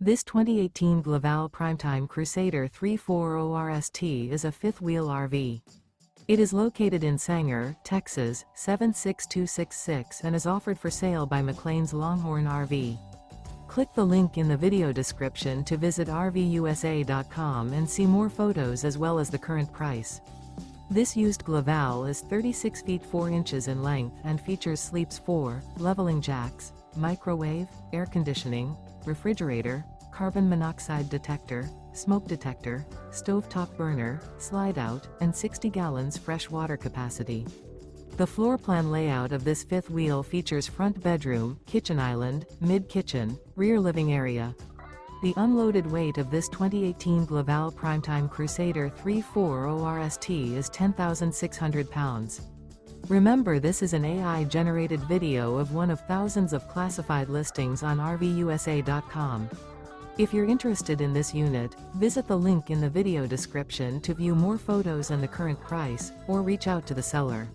This 2018 Glaval Primetime CRUSADER 340RST is a fifth-wheel RV. It is located in Sanger, Texas, 76266 and is offered for sale by McClain's Longhorn RV. Click the link in the video description to visit RVUSA.com and see more photos as well as the current price. This used Glaval is 36 feet 4 inches in length and features sleeps 4, leveling jacks, microwave, air conditioning, refrigerator, carbon monoxide detector, smoke detector, stovetop burner, slide-out, and 60 gallons fresh water capacity. The floor plan layout of this fifth wheel features front bedroom, kitchen island, mid-kitchen, rear living area. The unloaded weight of this 2018 Glaval Primetime CRUSADER 340RST is 10,600 pounds. Remember, this is an AI-generated video of one of thousands of classified listings on RVUSA.com. If you're interested in this unit, visit the link in the video description to view more photos and the current price, or reach out to the seller.